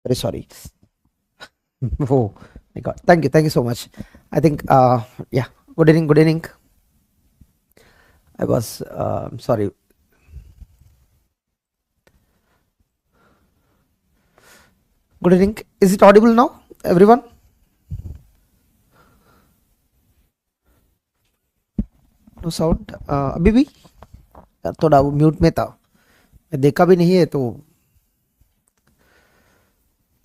Very sorry. वो my god, thank you so much. I think yeah, good evening, good evening. I was sorry. Good evening, is it audible now everyone? No sound अभी भी? थोड़ा वो mute में था, मैं देखा भी नहीं है, तो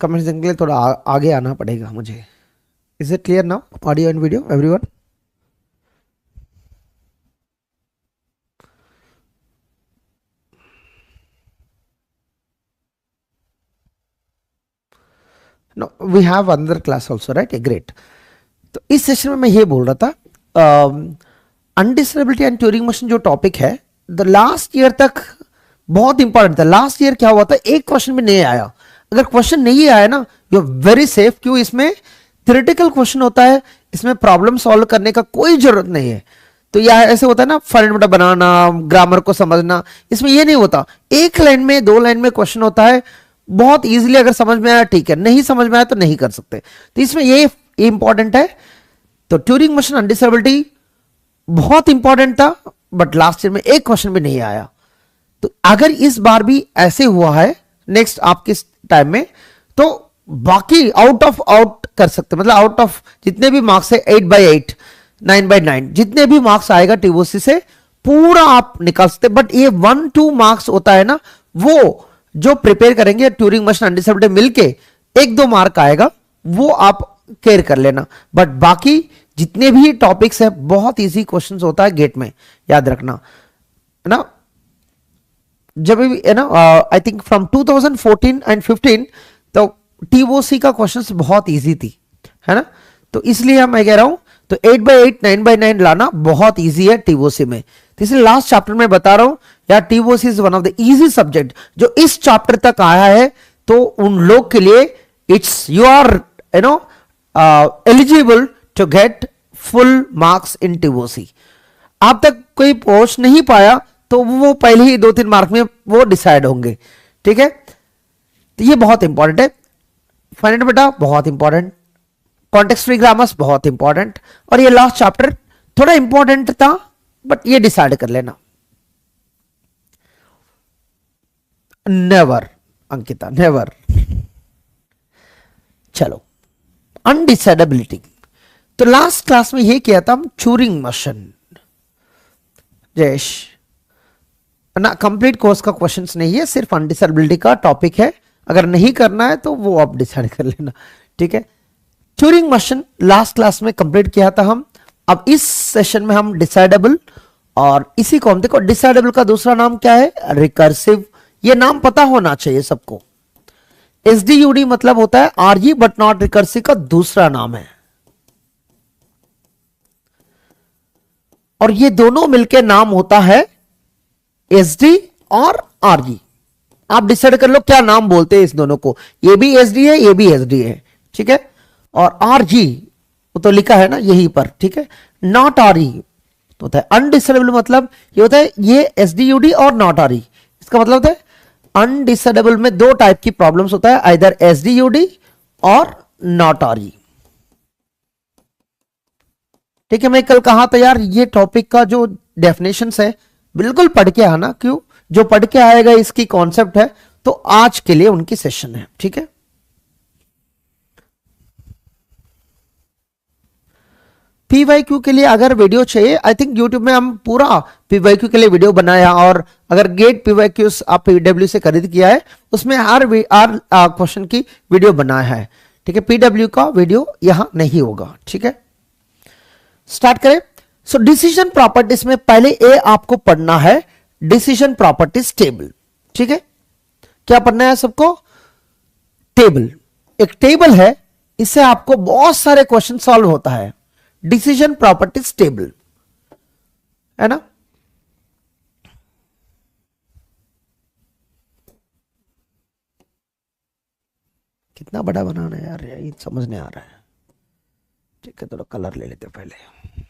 कमेंट्स देने के लिए थोड़ा आगे आना पड़ेगा मुझे। Is it clear now, audio and video everyone? No, we have another class also, right? Great. तो इस सेशन में मैं ये बोल रहा था, अनडिसरेबिलिटी एंड ट्यूरिंग मशीन जो टॉपिक है, द लास्ट ईयर तक बहुत इंपॉर्टेंट था। लास्ट ईयर क्या हुआ था, एक क्वेश्चन भी नहीं आया। अगर क्वेश्चन नहीं आया ना, यू आर वेरी सेफ। क्यों? इसमें थ्योरेटिकल क्वेश्चन होता है, इसमें प्रॉब्लम सॉल्व करने का कोई जरूरत नहीं है। तो यह ऐसे होता है ना, फंडामेंटल बनाना, ग्रामर को समझना, इसमें ये नहीं होता। एक लाइन में, दो लाइन में क्वेश्चन होता है, बहुत इजीली अगर समझ में आया ठीक है, नहीं समझ में आया तो नहीं कर सकते। तो इसमें ये इंपॉर्टेंट है। तो ट्यूरिंग मशीन अनडिसेबिलिटी बहुत इंपॉर्टेंट था, बट लास्ट ईयर में एक क्वेश्चन भी नहीं आया। तो अगर इस बार भी ऐसे हुआ है नेक्स्ट आपके टाइम में, तो बाकी आउट कर सकते, मतलब आउट ऑफ जितने भी मार्क्स है, 8/8, 9/9, जितने भी मार्क्स आएगा टीओसी से पूरा आप निकाल सकते। बट ये 1-2 मार्क्स होता है ना, वो जो प्रिपेयर करेंगे ट्यूरिंग मशीन अनडिसेबिलिटी मिलके 1-2 मार्क आएगा, वो आप केयर कर लेना। बट बाकी जितने भी टॉपिक्स है, बहुत इजी क्वेश्चंस होता है गेट में, याद रखना, है ना? जब भी है ना, आई थिंक फ्रॉम 2014 एंड 15, तो टीओसी का क्वेश्चंस बहुत इजी थी, है ना? तो इसलिए मैं कह रहा हूं, तो 8/8, 9/9 लाना बहुत इजी है टीओसी में। तो इसलिए लास्ट चैप्टर में बता रहा हूं यार, TOC is one of the easy subject. जो इस चैप्टर तक आया है, तो उन लोग के लिए it's, you are you know eligible to get full marks in TOC. आप तक कोई पहुंच नहीं पाया, तो वो पहले ही 2-3 मार्क में वो डिसाइड होंगे, ठीक है? तो ये बहुत इंपॉर्टेंट है। फाइनाइट बेटा बहुत इंपॉर्टेंट, कॉन्टेक्स्ट फ्री ग्रामर्स बहुत इंपॉर्टेंट, और ये लास्ट चैप्टर थोड़ा इंपॉर्टेंट था, बट ये डिसाइड कर लेना। Never Ankita, never. चलो, अनडिसाइडेबिलिटी। तो लास्ट क्लास में ये किया था हम, ट्यूरिंग मशीन। जयेश ना, कंप्लीट कोर्स का क्वेश्चंस नहीं है, सिर्फ अनडिसाइडेबिलिटी का टॉपिक है। अगर नहीं करना है तो वो आप डिसाइड कर लेना, ठीक है? ट्यूरिंग मशीन लास्ट क्लास में कंप्लीट किया था हम। अब इस सेशन में हम डिसाइडेबल, और इसी को हम देखो, डिसाइडेबल का दूसरा नाम क्या है? रिकर्सिव। ये नाम पता होना चाहिए सबको। एसडीयूडी मतलब होता है आरजी बट नॉट रिकर्सिव का दूसरा नाम है, और ये दोनों मिलकर नाम होता है एसडी और आरजी। आप डिसाइड कर लो क्या नाम बोलते हैं इस दोनों को। ये भी एसडी है, ये भी एसडी है, ठीक है? और आरजी वो तो लिखा है ना यहीं पर, ठीक है? नॉट आरई तो होता है अनडिसाइडेबल, मतलब ये होता है ये एसडीयूडी और नॉट आरई। इसका मतलब होता है अनडिसाइडेबल में दो टाइप की प्रॉब्लम्स होता है, आइदर एसडीयूडी और नॉट आरई, ठीक है? मैं कल कहा था यार, ये टॉपिक का जो डेफिनेशन है बिल्कुल पढ़ के आना। क्यों? जो पढ़ के आएगा इसकी कॉन्सेप्ट है, तो आज के लिए उनकी सेशन है, ठीक है? पीवाईक्यू के लिए अगर वीडियो चाहिए, आई थिंक यूट्यूब में हम पूरा पीवाईक्यू के लिए वीडियो बनाया, और अगर गेट पीवाईक्यू आप पीडब्ल्यू से खरीद किया है, उसमें हर क्वेश्चन की वीडियो बनाया है, ठीक है? पीडब्ल्यू का वीडियो यहां नहीं होगा, ठीक है? स्टार्ट करें। सो डिसीजन प्रॉपर्टीज में पहले ए आपको पढ़ना है, डिसीजन प्रॉपर्टीज टेबल, ठीक है? क्या पढ़ना है सबको? टेबल। एक टेबल है, इससे आपको बहुत सारे क्वेश्चन सॉल्व होता है। डिसीजन प्रॉपर्टीज टेबल, है ना? कितना बड़ा बनाना है यार, ये समझ नहीं आ रहा है, ठीक है? थोड़ा कलर ले लेते पहले।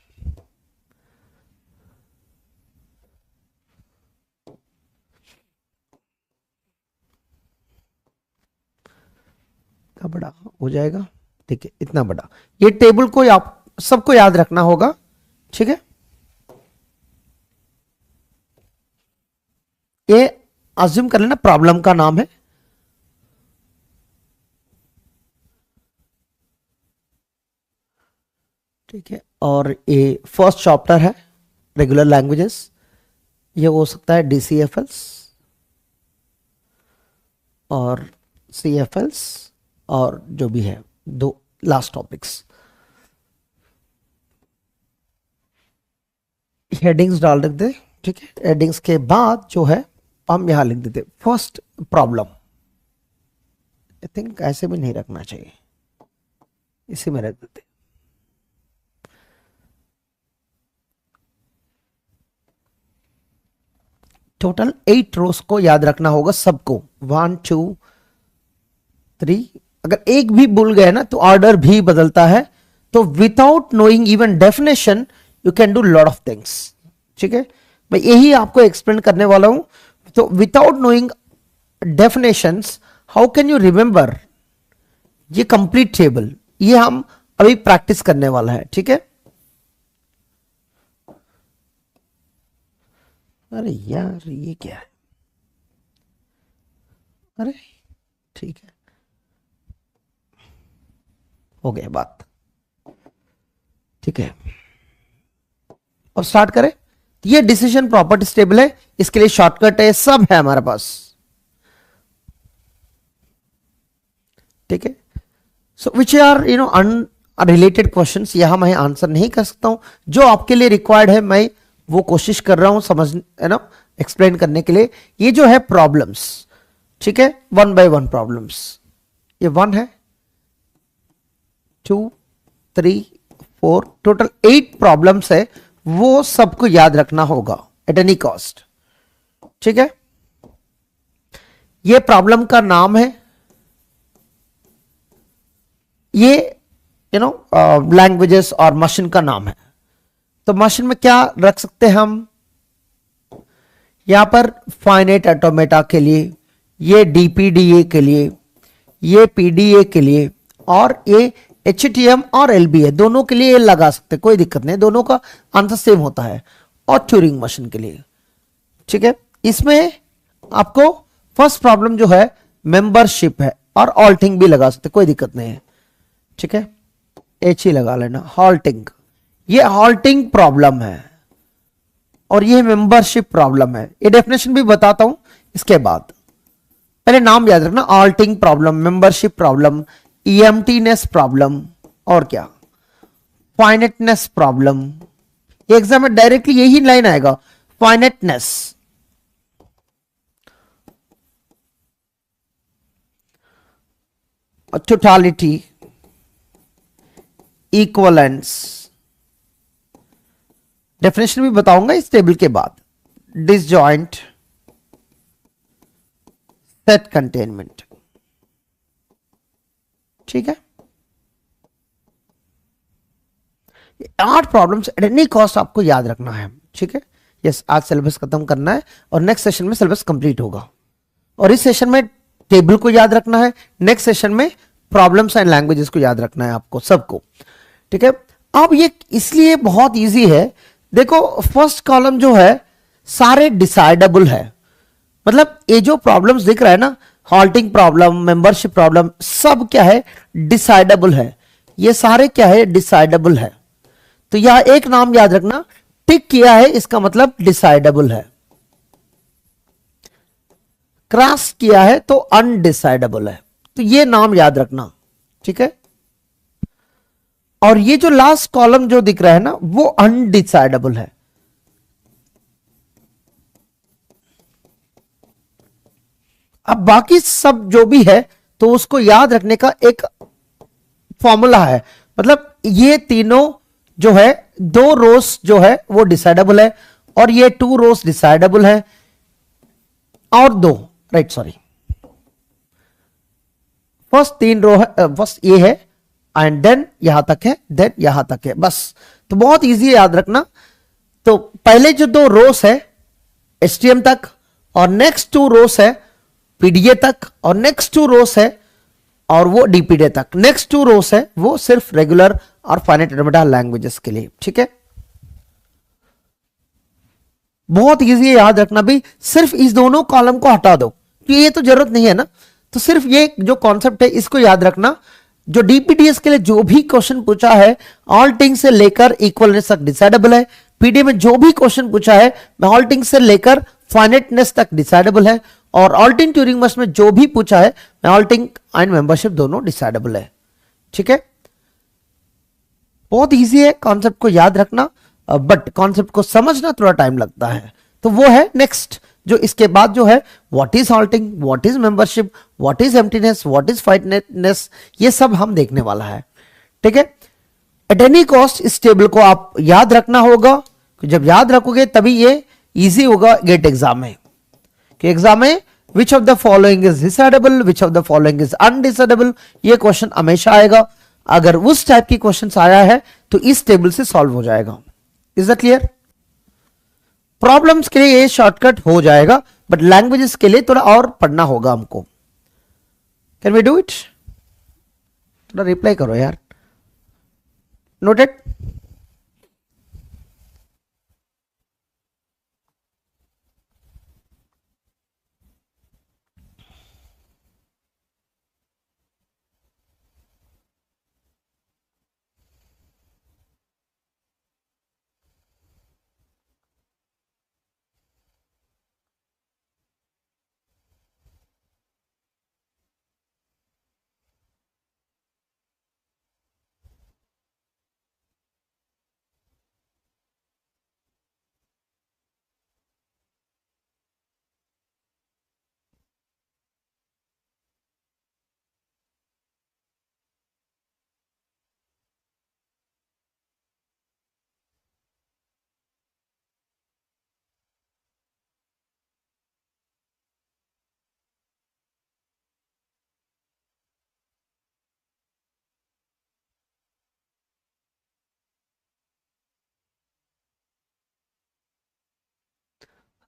इतना बड़ा हो जाएगा, ठीक है, इतना बड़ा। ये टेबल को आप सबको याद रखना होगा, ठीक है। ये अज्यूम कर लेना प्रॉब्लम का नाम है, ठीक है। और ये फर्स्ट चैप्टर है रेगुलर लैंग्वेजेस, ये हो सकता है DCFLs और CFLs और जो भी है, दो लास्ट टॉपिक्स। हेडिंग्स डाल देते, ठीक है। हेडिंग्स के बाद जो है हम यहां लिख देते फर्स्ट प्रॉब्लम। आई थिंक ऐसे भी नहीं रखना चाहिए, इसी में रख देते। टोटल 8 रोज को याद रखना होगा सबको, 1 2 3। अगर एक भी भूल गए ना तो ऑर्डर भी बदलता है। तो without knowing even definition you can do lot of things, ठीक है। मैं यही आपको एक्सप्लेन करने वाला हूं। तो without knowing definitions how can you remember ये कंप्लीट टेबल, ये हम अभी प्रैक्टिस करने वाला है, ठीक है। अरे यार ये क्या है, अरे ठीक है, हो गया बात, ठीक है। और स्टार्ट करें। ये डिसीजन प्रॉपर्टीज टेबल है, इसके लिए शॉर्टकट है, सब है हमारे पास, ठीक है। सो विच आर अनरिलेटेड क्वेश्चंस, यहां मैं आंसर नहीं कर सकता हूं। जो आपके लिए रिक्वायर्ड है मैं वो कोशिश कर रहा हूं समझ, है ना, एक्सप्लेन करने के लिए। ये जो है प्रॉब्लम्स, ठीक है, 1 by 1 प्रॉब्लम्स। ये 1 है, 2 3 4, टोटल 8 प्रॉब्लम्स है, वो सबको याद रखना होगा एट एनी कॉस्ट, ठीक है। ये प्रॉब्लम का नाम है, ये लैंग्वेजेस और मशीन का नाम है। तो मशीन में क्या रख सकते हैं हम, यहां पर फाइनाइट ऑटोमेटा के लिए, ये DPDA के लिए, ये PDA के लिए, और ये HTM और LBA दोनों के लिए लगा सकते, कोई दिक्कत नहीं, दोनों का आंसर सेम होता है। और ट्यूरिंग मशीन के लिए, ठीक है। इसमें आपको फर्स्ट प्रॉब्लम जो है मेंबरशिप है, और ऑल्टिंग भी लगा सकते, कोई दिक्कत नहीं है, ठीक है। H ही लगा लेना, हॉल्टिंग। ये हॉल्टिंग प्रॉब्लम है और ये मेंबरशिप प्रॉब्लम है। ये डेफिनेशन भी बताता हूं इसके बाद, पहले नाम याद रखना। हॉल्टिंग प्रॉब्लम, मेंबरशिप प्रॉब्लम, EMTनेस प्रॉब्लम, और क्या, फाइनेटनेस प्रॉब्लम। एग्जाम में डायरेक्टली यही लाइन आएगा, फाइनेटनेस। टोटालिटी, इक्वलेंस, डेफिनेशन भी बताऊंगा इस टेबल के बाद। डिसजॉइंट, सेट कंटेनमेंट, ठीक है। 8 प्रॉब्लम्स एट एनी कॉस्ट आपको याद रखना है, ठीक है। यस, आज सिलेबस खत्म करना है और नेक्स्ट सेशन में सिलेबस कंप्लीट होगा। और इस सेशन में टेबल को याद रखना है, नेक्स्ट सेशन में प्रॉब्लम्स एंड लैंग्वेजेस को याद रखना है आपको सबको, ठीक है। अब ये इसलिए बहुत इजी है, देखो फर्स्ट कॉलम जो है सारे डिसाइडेबल है। मतलब ये जो प्रॉब्लम्स दिख रहा है ना, हॉल्टिंग प्रॉब्लम, मेंबरशिप प्रॉब्लम, सब क्या है, डिसाइडेबल है। ये सारे क्या है, डिसाइडेबल है। तो यह एक नाम याद रखना, टिक किया है इसका मतलब डिसाइडेबल है, क्रॉस किया है तो अनडिसाइडेबल है। तो ये नाम याद रखना, ठीक है। और ये जो लास्ट कॉलम जो दिख रहा है ना, वो अनडिसाइडेबल है। अब बाकी सब जो भी है तो उसको याद रखने का एक फॉर्मूला है। मतलब ये तीनों जो है, 2 रोज जो है वो डिसाइडेबल है, और ये 2 रोज डिसाइडेबल है, और 2 राइट, सॉरी, फर्स्ट 3 रो है, फर्स्ट ये है, एंड देन यहां तक है, देन यहां तक है, बस। तो बहुत इजी है याद रखना। तो पहले जो 2 रोज है HTM तक, और नेक्स्ट 2 रोज है PDA तक, और नेक्स्ट 2 रोज है और वो डीपीडी तक। नेक्स्ट 2 रोस है वो सिर्फ रेगुलर और फाइनाइट एलिमेंट लैंग्वेजेस के लिए, ठीक है। बहुत इजी है याद रखना भी, सिर्फ इस दोनों कॉलम को हटा दो, तो ये तो जरूरत नहीं है ना, तो सिर्फ ये जो कॉन्सेप्ट है इसको याद रखना। जो डीपीडीएस के लिए जो भी क्वेश्चन पूछा है ऑल्टिंग से लेकर इक्वलनेस तक डिसाइडेबल है, पीडीए में जो भी क्वेश्चन पूछा है ऑल्टिंग से लेकर फाइनाइटनेस तक डिसाइडेबल है, और ऑल्टिंग ट्यूरिंग मस्ट में जो भी पूछा है ऑल्टिंग एंड मेंबरशिप दोनों डिसाइडेबल है, ठीक है। बहुत इजी है कॉन्सेप्ट को याद रखना, बट कॉन्सेप्ट को समझना थोड़ा टाइम लगता है। तो वो है नेक्स्ट जो इसके बाद जो है what is halting, what is membership, what is emptiness, what is finiteness, ये सब हम देखने वाला है, ठीक है। एट एनी कॉस्ट इस टेबल को आप याद रखना होगा, जब याद रखोगे तभी ये इजी होगा गेट एग्जाम में, कि एग्जाम में which of the following is decidable, which of the following is undecidable, ये क्वेश्चन हमेशा आएगा। अगर उस टाइप की क्वेश्चन आया है तो इस टेबल से सॉल्व हो जाएगा। Is that clear? प्रॉब्लम्स के लिए ये शॉर्टकट हो जाएगा, बट लैंग्वेजेस के लिए थोड़ा और पढ़ना होगा हमको। Can we do it? थोड़ा रिप्लाई करो यार। नोटेड?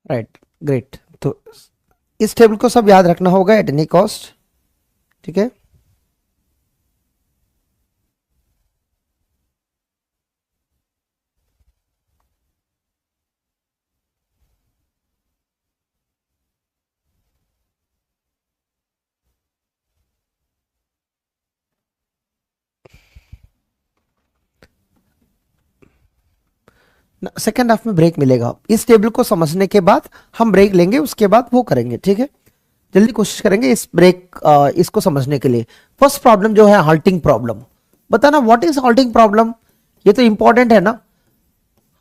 Right, great. तो इस टेबल को सब याद रखना होगा एट एनी कॉस्ट, ठीक है। सेकेंड हाफ में ब्रेक मिलेगा, इस टेबल को समझने के बाद हम ब्रेक लेंगे, उसके बाद वो करेंगे, ठीक है। जल्दी कोशिश करेंगे इस ब्रेक इसको समझने के लिए। फर्स्ट प्रॉब्लम जो है हाल्टिंग प्रॉब्लम, बताना व्हाट इज हाल्टिंग प्रॉब्लम, ये तो इंपॉर्टेंट है ना।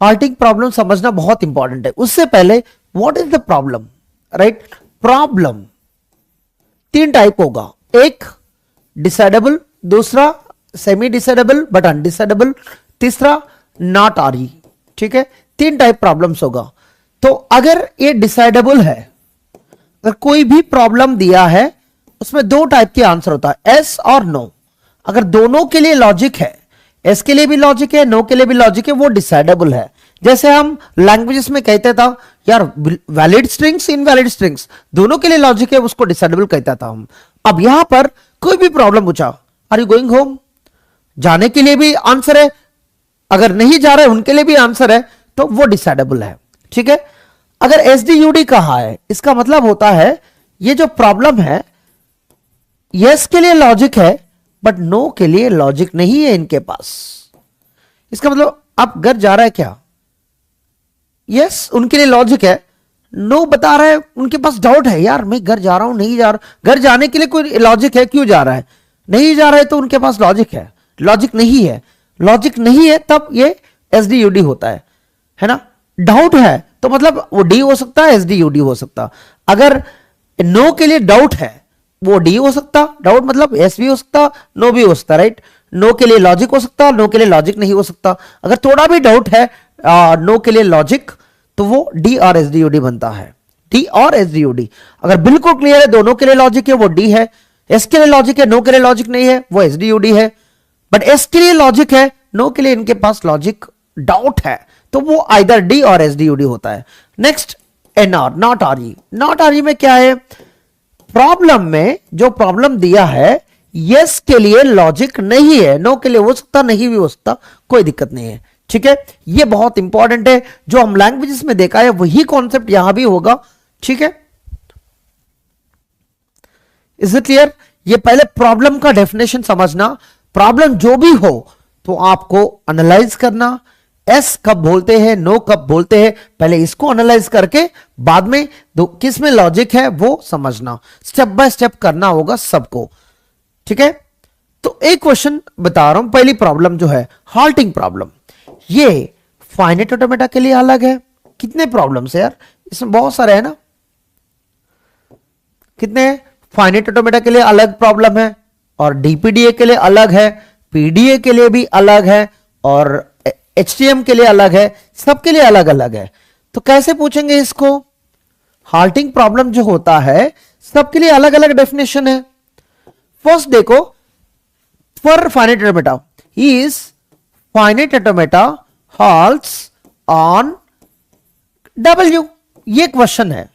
हाल्टिंग प्रॉब्लम समझना बहुत इंपॉर्टेंट है। उससे पहले what is the problem, right. Problem 3 type होगा, एक डिसाइडेबल, दूसरा सेमी डिसाइडेबल बट अनडिसाइडेबल, तीसरा नॉट आरी, ठीक है। 3 टाइप प्रॉब्लम्स होगा। तो अगर ये डिसाइडेबल है, अगर कोई भी प्रॉब्लम दिया है उसमें 2 टाइप के आंसर होता है, एस और नो। अगर दोनों के लिए लॉजिक है, एस के लिए भी लॉजिक है, नो के लिए भी लॉजिक है, वो डिसाइडेबल है। जैसे हम लैंग्वेजेस में कहते था यार वैलिड स्ट्रिंग्स, इनवैलिड स्ट्रिंग्स, दोनों के लिए लॉजिक है, उसको डिसाइडेबल कहता था हम। अब यहां पर कोई भी प्रॉब्लम पूछा, आर यू गोइंग होम, जाने के लिए भी आंसर है, अगर नहीं जा रहे उनके लिए भी आंसर है, तो वो डिसाइडेबल है, ठीक है। अगर एसडीयूडी कहा है, इसका मतलब होता है ये जो प्रॉब्लम है यस के लिए लॉजिक है बट नो के लिए लॉजिक नहीं है इनके पास। इसका मतलब आप घर जा रहा है क्या, यस उनके लिए लॉजिक है, नो बता रहा है उनके पास डाउट है, यार मैं घर जा रहा हूं, नहीं जा रहा। घर जाने के लिए कोई लॉजिक है, क्यों जा रहा है, नहीं जा रहा है, तो उनके पास लॉजिक है। लॉजिक नहीं है, लॉजिक नहीं है तब ये एसडीयूडी होता है ना। डाउट है तो मतलब वो डी हो सकता है, एसडीयूडी हो सकता। अगर नो के लिए डाउट है वो डी हो सकता, डाउट मतलब एस भी हो सकता, नो भी हो सकता, राइट। नो के लिए लॉजिक हो सकता, नो के लिए लॉजिक नहीं हो सकता। अगर थोड़ा भी डाउट है नो के लिए लॉजिक, तो वो डी और एसडीयूडी बनता है, डी और एसडीयूडी। अगर बिल्कुल क्लियर है दोनों के लिए लॉजिक है वो डी है, एस के लिए लॉजिक है, नो के लिए लॉजिक नहीं है, वो एसडीयूडी है। बट एस के लिए लॉजिक है, नो के लिए इनके पास लॉजिक डाउट है, तो वो आइदर डी और एसडीयूडी होता है। Next NR, not RE. Not RE में क्या है, प्रॉब्लम में जो प्रॉब्लम दिया है यस के लिए लॉजिक नहीं है, नो के लिए हो सकता, नहीं भी हो सकता, कोई दिक्कत नहीं है। ठीक है, ये बहुत इंपॉर्टेंट है, जो हम लैंग्वेजेस में देखा है वही कॉन्सेप्ट यहां भी होगा। ठीक है, इज इट क्लियर? ये पहले प्रॉब्लम का डेफिनेशन समझना, प्रॉब्लम जो भी हो तो आपको एनालाइज करना, एस कब बोलते हैं, नो कब बोलते हैं, पहले इसको एनालाइज करके बाद में किस में लॉजिक है वो समझना, स्टेप बाय स्टेप करना होगा सबको। ठीक है, तो एक क्वेश्चन बता रहा हूं, पहली प्रॉब्लम जो है हाल्टिंग प्रॉब्लम, ये फाइनाइट ऑटोमेटा के लिए अलग है। कितने प्रॉब्लम्स है यार इसमें, बहुत सारे है ना, कितने? फाइनाइट ऑटोमेटा के लिए अलग प्रॉब्लम है, और डीपीडीए के लिए अलग है, पीडीए के लिए भी अलग है, और एचटीएम के लिए अलग है, सबके लिए अलग अलग है। तो कैसे पूछेंगे इसको? हाल्टिंग प्रॉब्लम जो होता है सबके लिए अलग अलग डेफिनेशन है। फर्स्ट देखो, for finite automata, is finite automata halts on W, ये क्वेश्चन है।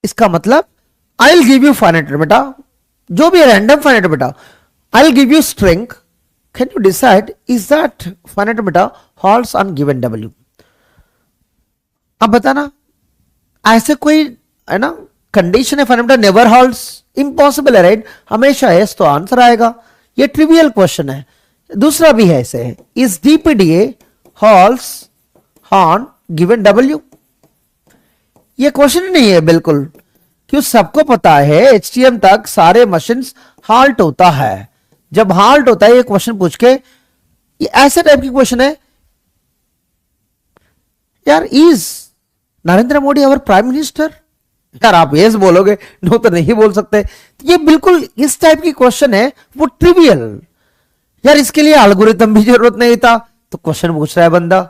इसका मतलब I will give you finite automata, जो भी random finite automata, I will give you string, can you decide is that finite automata halts on given W? अब बताना, ऐसे कोई है ना कंडीशन है finite automata never halts, impossible है राइट, हमेशा यस तो आंसर आएगा, ये ट्रिवियल क्वेश्चन है। दूसरा भी है ऐसे, is DPDA halts on given W? ये क्वेश्चन ही नहीं है बिल्कुल, क्यों सबको पता है एचटीएम तक सारे मशीन्स हाल्ट होता है। जब हाल्ट होता है ये क्वेश्चन पूछ के, ये ऐसे टाइप की क्वेश्चन है यार, is Narendra Modi our prime minister? यार आप यस बोलोगे, नो तो नहीं बोल सकते। ये बिल्कुल इस टाइप की क्वेश्चन है, वो ट्रिवियल यार, इसके लिए एल्गोरिथम भी जरूरत नहीं था, तो क्वेश्चन पूछ रहा है बंदा।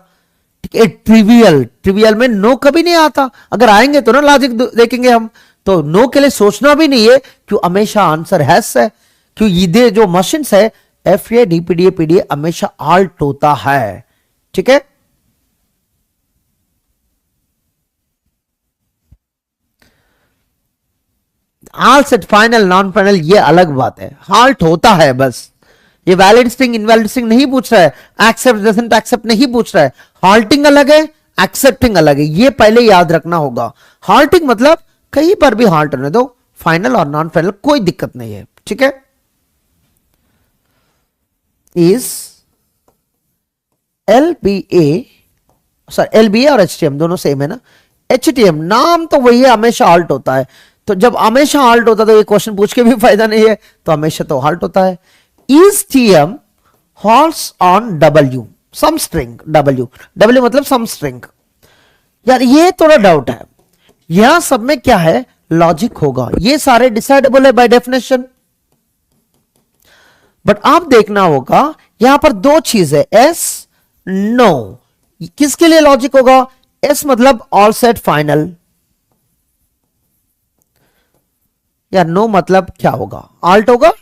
ठीक है, ट्रिवियल, ट्रिवियल में नो कभी नहीं आता, अगर आएंगे तो ना लॉजिक देखेंगे हम, तो नो के लिए सोचना भी नहीं है, क्यों हमेशा आंसर हैस है, क्यों ये जो मशीन्स है एफए डीपीडीए पीडीए हमेशा आल्ट होता है। ठीक है, आल सेट फाइनल नॉन फाइनल ये अलग बात है, हाल्ट होता है बस। ये वैलिड स्ट्रिंग इनवैलिड स्ट्रिंग नहीं पूछ रहा है, एक्सेप्ट डजंट एक्सेप्ट नहीं पूछ रहा है, हाल्टिंग अलग है, एक्सेप्टिंग अलग है, ये पहले याद रखना होगा। हाल्टिंग मतलब कहीं पर भी हाल्ट होने दो, फाइनल और नॉन फाइनल कोई दिक्कत नहीं है। ठीक है, इज एलबीए, सॉरी एलबीए और एचटीएम दोनों सेम है ना, एचटीएम नाम तो वही है, हमेशा हाल्ट होता है, तो जब हमेशा हाल्ट होता है तो ये क्वेश्चन पूछ के भी फायदा नहीं है, तो हमेशा तो हाल्ट होता है। Is TM halts on W, some string W, W मतलब some string। यार ये थोड़ा डाउट है, यहां सब में क्या है लॉजिक होगा, ये सारे डिसाइडेबल है बाय डेफिनेशन, बट आप देखना होगा यहां पर दो चीज है, एस नो, किसके लिए लॉजिक होगा? एस मतलब ऑल सेट फाइनल, यार नो मतलब क्या होगा? आल्ट होगा,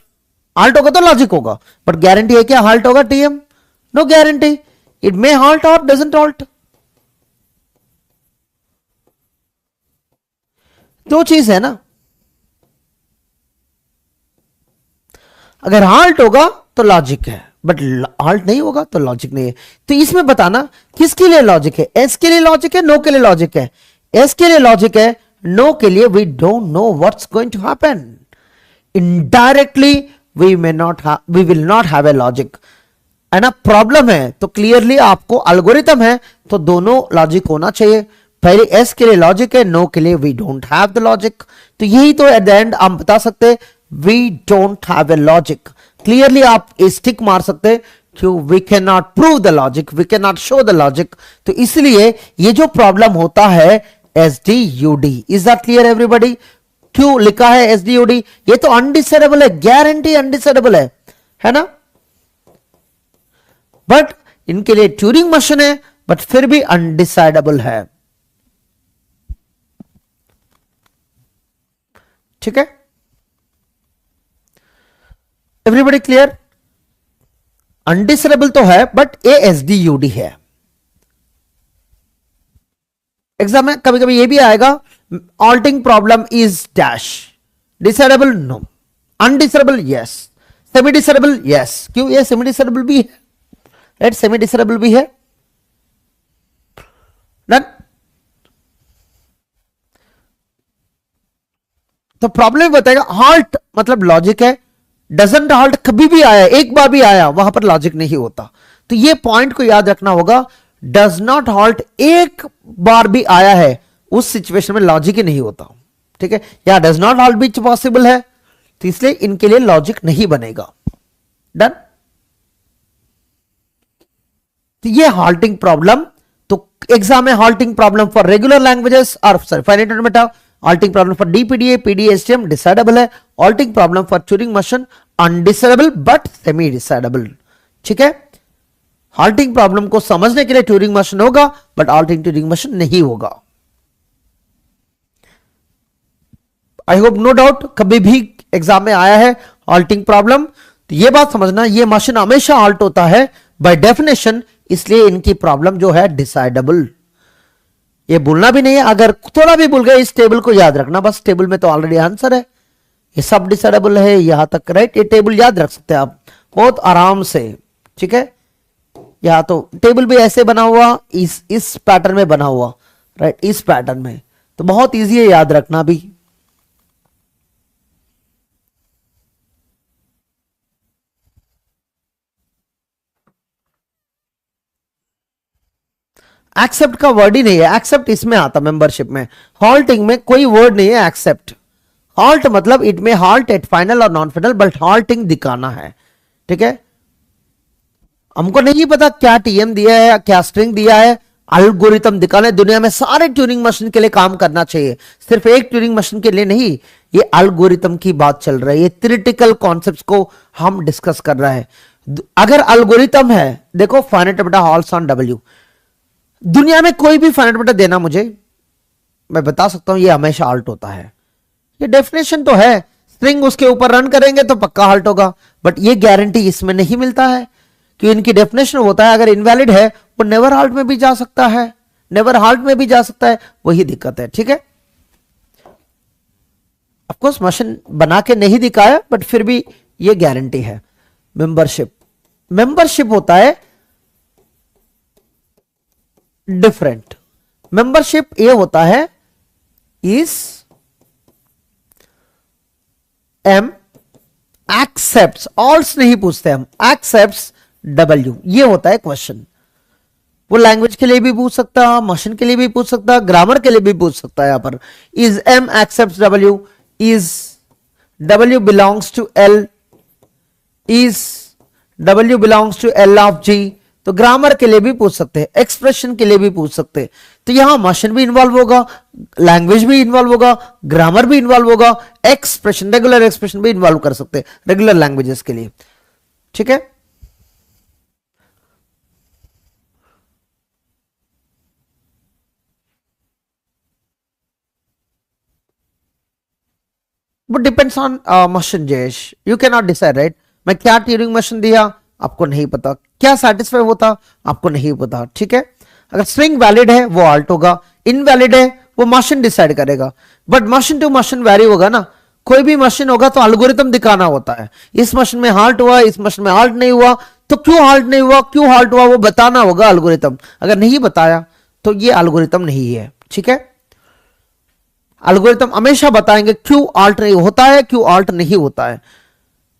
हाल्ट होगा तो लॉजिक होगा, बट गारंटी है क्या हाल्ट होगा TM? No guarantee, it may halt और डजंट हाल्ट, दो चीज है ना। अगर हाल्ट होगा तो लॉजिक है, बट हाल्ट नहीं होगा तो लॉजिक नहीं है। तो इसमें बताना किसके लिए लॉजिक है? एस के लिए लॉजिक है, नो के लिए लॉजिक है? एस के लिए लॉजिक है, नो के लिए we don't know what's going to happen, indirectly we will not have a logic, है ना। प्रॉब्लम है तो क्लियरली आपको एल्गोरिथम है तो दोनों लॉजिक होना चाहिए, पहले एस के लिए लॉजिक है, नो के लिए we don't have the logic, तो यही तो एट द एंड हम बता सकते हैं we don't have a logic. Clearly आप स्टिक मार सकते, क्यों? We can not prove the logic, we can not show the logic, तो इसलिए ये जो प्रॉब्लम होता है S D U D, is that clear everybody? क्यों लिखा है एसडीओडी? ये तो अनडिसाइडेबल है, गारंटी अनडिसाइडेबल है ना, बट इनके लिए ट्यूरिंग मशीन है, बट फिर भी अनडिसाइडेबल है। ठीक है, एवरीबॉडी क्लियर? अनडिसाइडेबल तो है, बट ए एसडीयूडी है। एग्जाम में कभी कभी ये भी आएगा, halting problem is dash decidable, no, undecidable yes, semi decidable yes, क्यों ये सेमी डिसरेबल भी है, राइट, सेमी डिसरेबल भी है, डन। तो प्रॉब्लम बताएगा हॉल्ट मतलब लॉजिक है, डजंट हॉल्ट कभी भी आया, एक बार भी आया, वहां पर लॉजिक नहीं होता। तो ये पॉइंट को याद रखना होगा, डज नॉट हॉल्ट एक बार भी आया है, उस सिचुएशन में लॉजिक ही नहीं होता, ठीक है। या डज नॉट हॉल्ट भी पॉसिबल है, तो इसलिए इनके लिए लॉजिक नहीं बनेगा, डन। तो ये हॉल्टिंग प्रॉब्लम, तो एग्जाम में halting problem for regular languages और sorry finite automata, halting problem for DPDA PDSTM decidable है, halting problem for Turing machine undecidable but semi decidable, ठीक है। हॉल्टिंग प्रॉब्लम को समझने के लिए ट्यूरिंग मशीन होगा, बट हॉल्टिंग ट्यूरिंग मशीन नहीं होगा। आई होप नो डाउट, कभी भी एग्जाम में आया है हॉल्टिंग प्रॉब्लम, तो ये बात समझना, ये मशीन हमेशा हॉल्ट होता है बाय डेफिनेशन, इसलिए इनकी प्रॉब्लम जो है डिसाइडेबल। ये भूलना भी नहीं है, अगर थोड़ा भी भूल गए इस टेबल को याद रखना, बस टेबल में तो ऑलरेडी आंसर है, ये सब डिसाइडेबल है यहां तक, राइट। ये टेबल याद रख सकते हैं आप बहुत आराम से, ठीक है। या तो टेबल भी ऐसे बना हुआ, इस पैटर्न में बना हुआ, राइट, इस पैटर्न में, तो बहुत इजी है याद रखना भी। एक्सेप्ट का वर्ड ही नहीं है, एक्सेप्ट इसमें आता मेंबरशिप में, हॉल्टिंग में कोई वर्ड नहीं है एक्सेप्ट। हॉल्ट मतलब इट में हॉल्ट एट फाइनल और नॉन फाइनल, बट हॉल्टिंग दिखाना है, ठीक है। हमको नहीं पता क्या टीएम दिया है, क्या स्ट्रिंग दिया है, अल्गोरिथम दिखाना है। दुनिया में सारे ट्यूरिंग मशीन के लिए काम करना चाहिए, सिर्फ एक ट्यूरिंग मशीन के लिए नहीं। ये अल्गोरिथम की बात चल रही है, ये थ्योरेटिकल कॉन्सेप्ट्स को हम डिस्कस कर रहे हैं। अगर अल्गोरिथम है, देखो फाइनाइट बटा हॉल्स ऑन डब्ल्यू, दुनिया में कोई भी फाइनाइट बटा देना मुझे, मैं बता सकता हूं ये हमेशा हॉल्ट होता है। ये डेफिनेशन तो है, स्ट्रिंग उसके ऊपर रन करेंगे तो पक्का हॉल्ट होगा, बट ये गारंटी इसमें नहीं मिलता है, कि इनकी डेफिनेशन होता है अगर इनवैलिड है वो नेवर हॉल्ट में भी जा सकता है, नेवर हॉल्ट में भी जा सकता है, वही दिक्कत है, ठीक है। ऑफ कोर्स मशीन बना के नहीं दिखाया, बट फिर भी ये गारंटी है। मेंबरशिप, मेंबरशिप होता है डिफरेंट। मेंबरशिप ये होता है इस एम एक्सेप्ट्स, ऑल्स नहीं पूछते हम, एक्सेप्ट्स डब्ल्यू, ये होता है क्वेश्चन। वो लैंग्वेज के लिए भी पूछ सकता है, मशीन के लिए भी पूछ सकता है, ग्रामर के लिए भी पूछ सकता है। यहां पर is M accepts W, is W belongs to L, is W belongs to L of G, तो ग्रामर के लिए भी पूछ सकते हैं, एक्सप्रेशन के लिए भी पूछ सकते हैं। तो यहां मशीन भी इन्वॉल्व होगा, लैंग्वेज भी इन्वॉल्व होगा, ग्रामर भी इन्वॉल्व होगा, एक्सप्रेशन, रेगुलर एक्सप्रेशन भी इन्वॉल्व कर सकते हैं रेगुलर लैंग्वेजेस के लिए, ठीक है। वो depends on machine Jayesh, you can not decide, right. मैं क्या ट्यूरिंग मशीन दिया आपको नहीं पता, क्या सेटिस्फाई होता आपको नहीं पता, ठीक है। अगर स्ट्रिंग वैलिड है वो ऑल्ट होगा, इनवैलिड है वो मशीन डिसाइड करेगा, but machine to machine vary होगा ना। कोई भी मशीन होगा तो एल्गोरिथम दिखाना होता है, इस मशीन में हाल्ट हुआ, इस मशीन में हाल्ट नहीं हुआ, तो क्यों हाल्ट नहीं हुआ, क्यों हाल्ट हुआ, वो बताना होगा एल्गोरिथम। अगर नहीं बताया तो ये एल्गोरिथम नहीं है, ठीक है। एल्गोरिथम हमेशा बताएंगे क्यों आल्ट नहीं होता है, क्यों आल्ट नहीं होता है,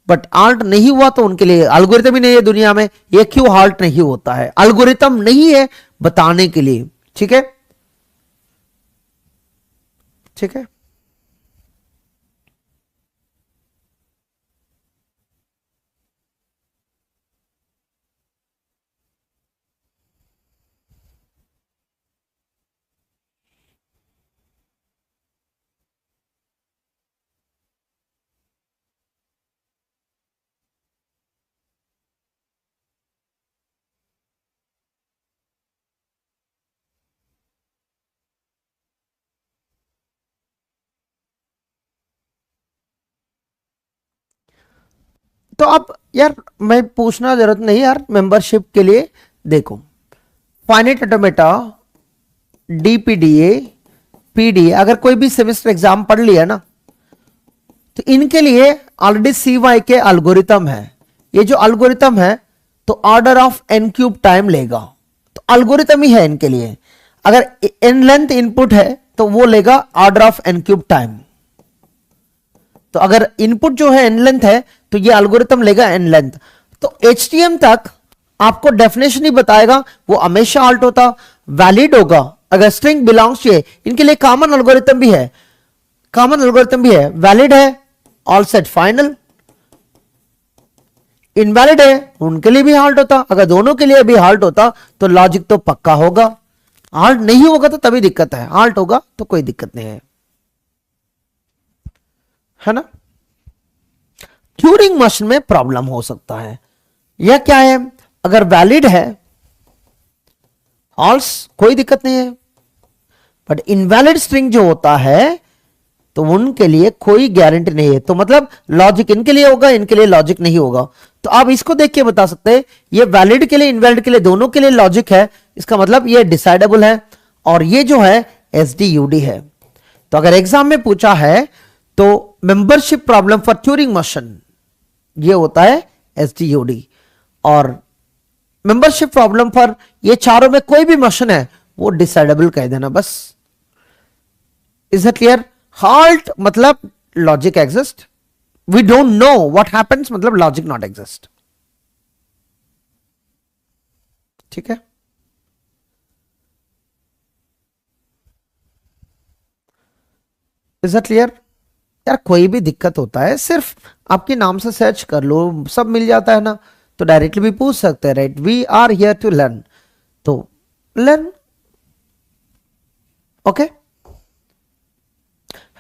बट आल्ट नहीं हुआ तो उनके लिए एल्गोरिथम ही नहीं है दुनिया में, ये क्यों आल्ट नहीं होता है, एल्गोरिथम नहीं है बताने के लिए, ठीक है, ठीक है। तो अब यार मैं पूछना जरूरत नहीं यार, मेंबरशिप के लिए देखो, फाइनाइट ऑटोमेटा, डीपीडीए, पीडीए, अगर कोई भी सेमेस्टर एग्जाम पढ़ लिया ना, तो इनके लिए ऑलरेडी CY के अल्गोरिथम है, ये जो अल्गोरिथम है तो order of n cube time लेगा, तो अल्गोरिथम ही है इनके लिए। अगर n लेंथ इनपुट है तो वो लेगा order of n cube time. तो अगर इनपुट जो है n लेंथ है तो ये अल्गोरिथम लेगा n लेंथ। तो HTM तक आपको डेफिनेशन ही बताएगा, वो हमेशा ऑल्ट होता, वैलिड होगा अगर स्ट्रिंग बिलोंग्स टू, इनके लिए कॉमन एल्गोरिथम भी है, कॉमन एल्गोरिथम भी है, वैलिड है ऑल सेट फाइनल, इनवैलिड है उनके लिए भी हाल्ट होता। अगर दोनों के लिए भी हाल्ट होता तो लॉजिक तो पक्का होगा, हाल्ट नहीं होगा तो तभी दिक्कत है, हाल्ट होगा तो कोई दिक्कत नहीं है ना। ट्यूरिंग मशीन में प्रॉब्लम हो सकता है, यह क्या है, अगर वैलिड है ऑल्स कोई दिक्कत नहीं है, बट इनवैलिड स्ट्रिंग जो होता है तो उनके लिए कोई गारंटी नहीं है। तो मतलब लॉजिक इनके लिए होगा, इनके लिए लॉजिक नहीं होगा। तो आप इसको देख के बता सकते हैं ये वैलिड के लिए इनवैलिड के लिए दोनों के लिए लॉजिक है, इसका मतलब ये डिसाइडेबल है, और ये जो है SDUD है। तो अगर एग्जाम में पूछा है तो membership problem for Turing machine ये होता है SDUD, और मेंबरशिप प्रॉब्लम फॉर ये चारों में कोई भी मशीन है वो डिसाइडेबल कह देना बस। Is it clear? हाल्ट मतलब logic exist, we don't know what happens मतलब लॉजिक नॉट एग्जिस्ट। ठीक है, इज इट क्लियर? यार कोई भी दिक्कत होता है सिर्फ आपके नाम से सर्च कर लो, सब मिल जाता है ना, तो डायरेक्टली भी पूछ सकते हैं, right? We are here to learn, तो लर्न। ओके,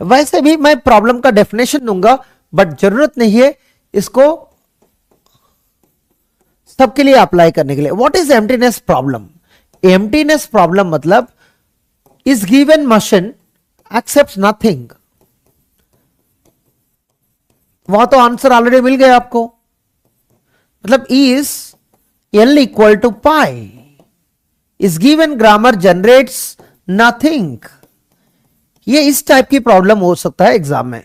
वैसे भी मैं प्रॉब्लम का डेफिनेशन दूंगा, बट जरूरत नहीं है इसको सबके लिए अप्लाई करने के लिए। What is emptiness problem? Emptiness problem मतलब is given machine accepts nothing. वहां तो आंसर ऑलरेडी मिल गया आपको, मतलब is L equal to pi, is given grammar generates nothing. ये इस टाइप की प्रॉब्लम हो सकता है एग्जाम में।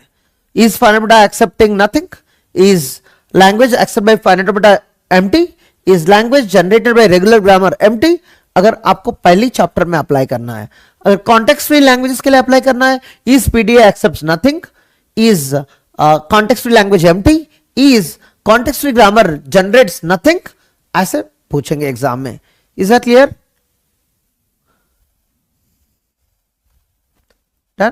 इज फाइनाइट बटा accepting nothing, is language except by finite बटा empty, is language generated bye regular grammar empty. अगर आपको पहली चैप्टर में अप्लाई करना है, अगर कॉन्टेक्स्ट फ्री लैंग्वेजेस के लिए अप्लाई करना है, is PDA accepts nothing, is context free language empty, is context free grammar generates nothing, ऐसे पूछेंगे एग्जाम में। Is that clear? डन?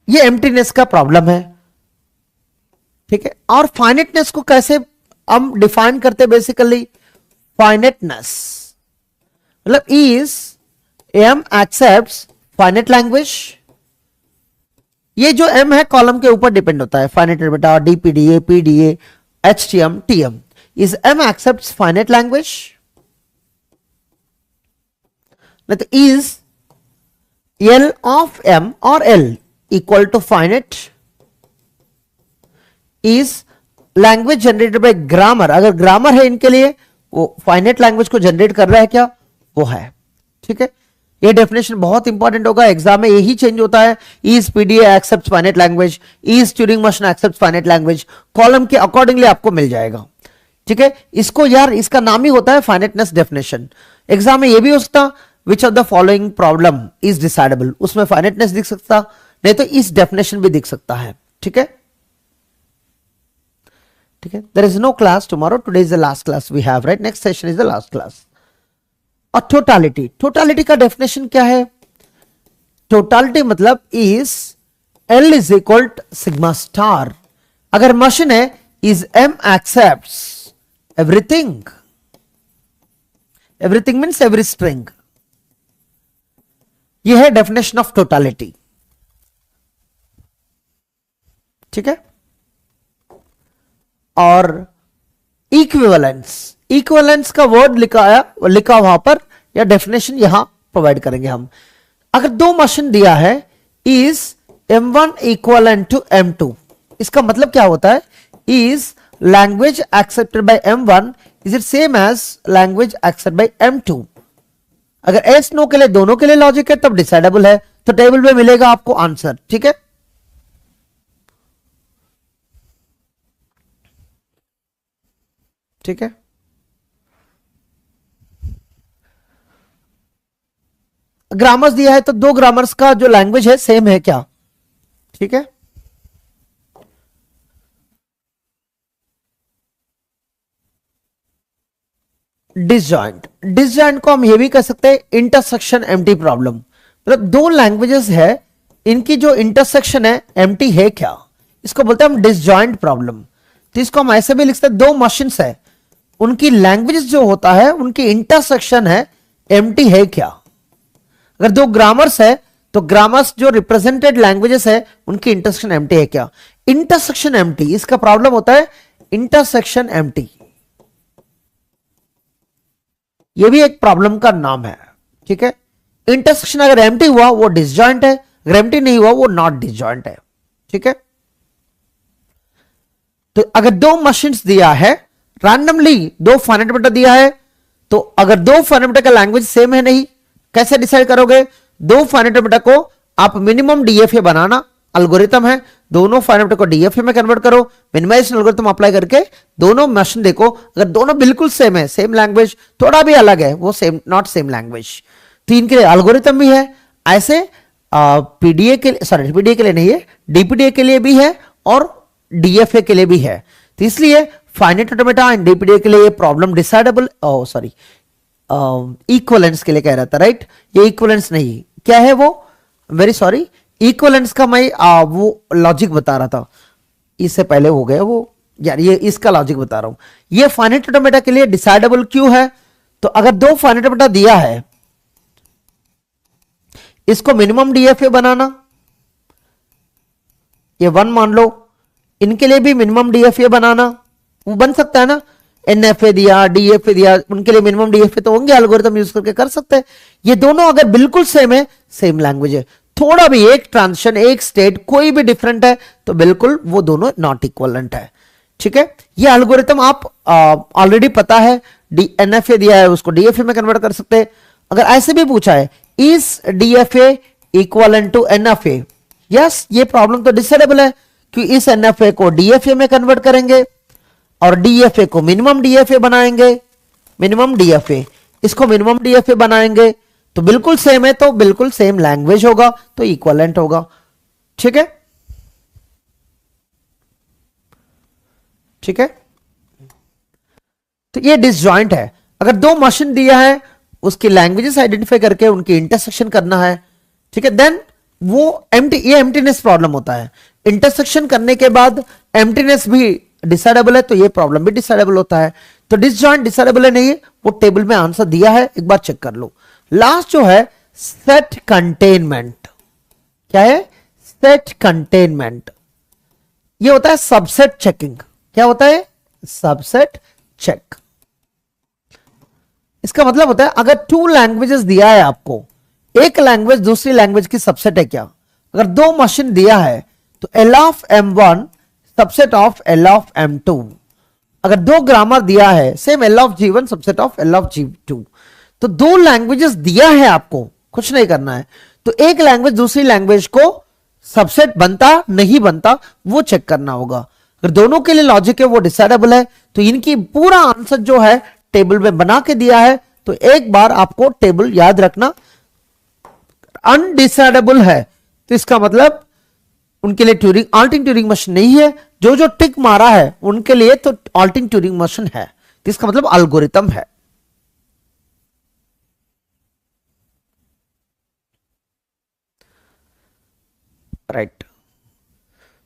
ये एम्प्टीनेस का प्रॉब्लम है, ठीक है। और फाइनेटनेस को कैसे हम डिफाइन करते हैं? बेसिकली फाइनेटनेस मतलब is M accepts finite language. ये जो M है कॉलम के ऊपर डिपेंड होता है, फाइनेट बेटा DPDA, PDA, HTM, TM। Is M accepts finite language, नहीं तो इज L ऑफ M और L equal to finite, is language generated by grammar. अगर ग्रामर है इनके लिए, वो फाइनेट लैंग्वेज को जनरेट कर रहा है क्या, वो है, ठीक है। ये डेफिनेशन बहुत इंपॉर्टेंट होगा एग्जाम में, यही चेंज होता है। Is PDA accepts finite language, is Turing machine accepts finite language, column के अकॉर्डिंगली आपको मिल जाएगा, ठीक है। इसको यार इसका नाम ही होता है फाइनेटनेस डेफिनेशन। एग्जाम में ये भी हो सकता which of the following problem is decidable, उसमें फाइनेटनेस दिख सकता, नहीं तो इस डेफिनेशन भी दिख सकता है, ठीक है। ठीक है, there is no class tomorrow, today is the last class we have, right? Next session is the last class. और टोटालिटी, टोटालिटी का डेफिनेशन क्या है? टोटालिटी मतलब is L is equal to sigma star. अगर मशीन है is M accepts everything, everything means every string. यह है definition of totality, ठीक है। और इक्विवेलेंस, इक्विवेलेंस का वर्ड लिखा वहां पर, या डेफिनेशन यहां प्रोवाइड करेंगे हम। अगर दो मशीन दिया है is M1 equivalent to M2, इसका मतलब क्या होता है? Is language accepted by M1 is it same as language accepted by M2। अगर एस नो के लिए दोनों के लिए लॉजिक है तब डिसाइडेबल है, तो टेबल में मिलेगा आपको आंसर। ठीक है, ठीक है। ग्रामर्स दिया है तो दो ग्रामर्स का जो लैंग्वेज है सेम है क्या? ठीक है, डिसजॉइंट, डिसजॉइंट को हम ये भी कह सकते हैं इंटरसेक्शन एम्प्टी प्रॉब्लम। मतलब दो लैंग्वेजेस है, इनकी जो इंटरसेक्शन है एम्प्टी है क्या, इसको बोलते हैं हम डिसजॉइंट प्रॉब्लम। तो इसको हम ऐसे भी लिख सकते हैं, दो मशीन्स है, उनकी लैंग्वेजेस जो होता है उनकी इंटरसेक्शन है एम्प्टी है क्या। अगर दो ग्रामर्स है तो ग्रामर्स जो रिप्रेजेंटेड लैंग्वेजेस है उनकी इंटरसेक्शन एम्प्टी है क्या। इंटरसेक्शन एम्प्टी, इसका प्रॉब्लम होता है इंटरसेक्शन एम्प्टी, ये भी एक प्रॉब्लम का नाम है। ठीक है, इंटरसेक्शन अगर एम्प्टी हुआ वो डिसजॉइंट है, अगर एम्प्टी नहीं हुआ वो नॉट डिसजॉइंट है। ठीक है, तो अगर दो मशीन्स दिया है, रैंडमली दो फाइनाइट ऑपरेटर दिया है, तो अगर दो फाइनाइट ऑपरेटर का लैंग्वेज सेम है नहीं, कैसे डिसाइड करोगे? दो फाइनाइट ऑपरेटर को आप मिनिमम डीएफए बनाना, एल्गोरिथम है, दोनों फाइनाइट ऑपरेटर को डीएफए में कन्वर्ट करो, मिनिमाइजेशन एल्गोरिथम अप्लाई करके दोनों मशीन देखो, अगर दोनों बिल्कुल सेम है, सेम लैंग्वेज, थोड़ा भी अलग है वो सेम नॉट सेम लैंग्वेज, तो इनके लिए एल्गोरिथम भी है। ऐसे पीडीए के लिए, सॉरी पीडीए के लिए नहीं है, डीपीडीए के लिए भी है और डीएफए के लिए भी है। तो इसलिए फाइनाइट ऑटोमेटा एंड डीपीडीए के लिए ये प्रॉब्लम डिसाइडेबल, सॉरी इक्वलेंस के लिए कह रहा था, राइट? ये इक्वलेंस नहीं, क्या है वो, वेरी सॉरी, इक्वलेंस का मैं वो लॉजिक बता रहा था, इससे पहले हो गया वो यार, ये इसका लॉजिक बता रहा हूं। ये फाइनाइट ऑटोमेटा के लिए डिसाइडेबल क्यों है? तो अगर दो फाइनाइट ऑटोमेटा दिया है, इसको मिनिमम डीएफए बनाना, ये वन मान लो, इनके लिए भी मिनिमम डीएफए बनाना, वो बन सकता है ना, एनएफए दिया, डीएफए दिया, उनके लिए मिनिमम डीएफए तो होंगे, एल्गोरिथम यूज करके कर सकते हैं। ये दोनों अगर बिल्कुल सेम है, सेम लैंग्वेज है, थोड़ा भी एक ट्रांजिशन, एक स्टेट कोई भी डिफरेंट है, तो बिल्कुल वो दोनों नॉट इक्वलेंट है। ठीक है, ये एल्गोरिथम आप ऑलरेडी पता है, एनएफए दिया है उसको डीएफए में कन्वर्ट कर सकते हैं। अगर ऐसे भी पूछा है, is DFA equivalent to NFA, yes, ये प्रॉब्लम तो डिसाइडेबल है कि इस एनएफए को डीएफए में कन्वर्ट करेंगे और डीएफए को मिनिमम डीएफए बनाएंगे, मिनिमम डीएफए, इसको मिनिमम डीएफए बनाएंगे, तो बिल्कुल सेम है, तो बिल्कुल सेम लैंग्वेज होगा, तो इक्वलेंट होगा। ठीक है, ठीक है, तो ये डिसजॉइंट है। अगर दो मशीन दिया है, उसकी लैंग्वेजेस आइडेंटिफाई करके उनकी इंटरसेक्शन करना है, ठीक है, देन वो एम्प्टी, ये एम्प्टीनेस प्रॉब्लम होता है। इंटरसेक्शन करने के बाद एम्प्टीनेस भी डिसाइडेबल है, तो ये प्रॉब्लम भी डिसाइडेबल होता है। तो डिसजॉइंट डिसाइडेबल है नहीं है, वो टेबल में आंसर दिया है, एक बार चेक कर लो। लास्ट जो है सेट कंटेनमेंट, क्या है? सेट कंटेनमेंट, ये होता है सबसेट चेकिंग। क्या होता है? Subset check. इसका मतलब होता है अगर टू लैंग्वेजेस दिया है आपको, एक लैंग्वेज दूसरी लैंग्वेज की सबसेट है क्या? अगर दो मशीन दिया है तो L of M1 subset of L of M2। अगर दो ग्रामर दिया है, same L of G1 subset of L of G2। तो दो लैंग्वेजेस दिया है आपको, कुछ नहीं करना है, तो एक लैंग्वेज दूसरी लैंग्वेज को सबसेट बनता नहीं बनता वो चेक करना होगा। अगर दोनों के लिए लॉजिक है वो डिसाइडेबल है, तो इनकी पूरा आंसर जो है टेबल में बना के दिया है। तो एक बार आपको टेबल याद रखना, अनडिसाइडेबल है तो इसका मतलब उनके लिए ट्यूरिंग अल्टिंग ट्यूरिंग मशीन नहीं है, जो जो टिक मारा है उनके लिए तो अल्टिंग ट्यूरिंग मशीन है, तो इसका मतलब एल्गोरिथम है। राइट,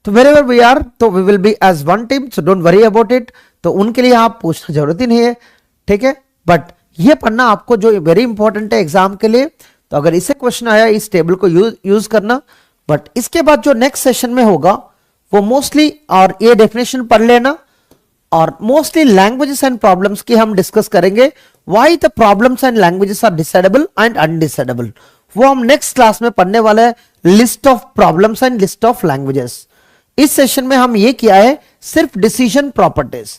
तो वेर एवर वी आर, तो we will be as one team, so don't worry about it. तो उनके लिए आप पूछना जरूरत ही नहीं है, ठीक है, बट ये पढ़ना आपको जो वेरी इंपॉर्टेंट है एग्जाम के लिए। तो अगर इससे क्वेश्चन आया, इस टेबल को यूज करना। बट इसके बाद जो नेक्स्ट सेशन में होगा वो मोस्टली, और ये डेफिनेशन पढ़ लेना, और मोस्टली लैंग्वेजेस एंड प्रॉब्लम्स की हम डिस्कस करेंगे। Why the problems and languages are decidable and undecidable, वो हम नेक्स्ट क्लास में पढ़ने वाले हैं। List of problems and list of languages. इस सेशन में हम ये किया है सिर्फ डिसीजन प्रॉपर्टीज,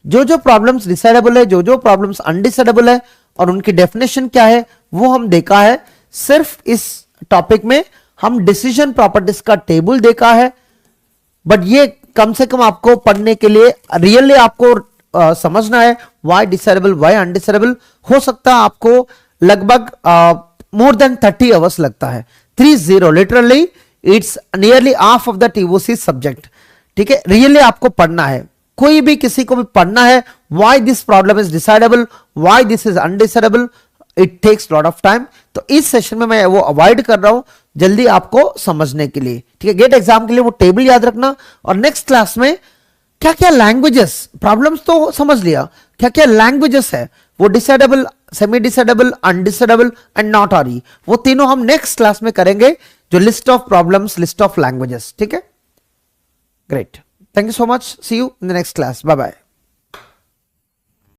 जो जो प्रॉब्लम्स डिसाइडेबल है, जो जो प्रॉब्लम्स अनडिसाइडेबल है और उनकी डेफिनेशन क्या है वो हम देखा है। सिर्फ इस टॉपिक में हम डिसीजन प्रॉपर्टीज का टेबल देखा है, बट ये कम से कम आपको पढ़ने के लिए रियली आपको समझना है वाई डिसाइडेबल वाई अनडिसाइडेबल। हो सकता है आपको लगभग मोर देन 30 आवर्स लगता है, 30 literally it's nearly half of the TOC subject. ठीक है, रियली आपको पढ़ना है, कोई भी किसी को भी पढ़ना है why this problem is decidable why this is undecidable, it takes lot of time. तो इस सेशन में मैं वो अवॉइड कर रहा हूं जल्दी आपको समझने के लिए। ठीक है, गेट एग्जाम के लिए वो टेबल याद रखना। और नेक्स्ट क्लास में क्या क्या लैंग्वेजेस, प्रॉब्लम्स तो समझ लिया, क्या क्या लैंग्वेजेस है वो decidable, semi decidable, undecidable and not R, वो तीनों हम नेक्स्ट क्लास में करेंगे, जो list of problems, list of languages. ठीक है, great, thank you so much, see you in the next class, bye bye।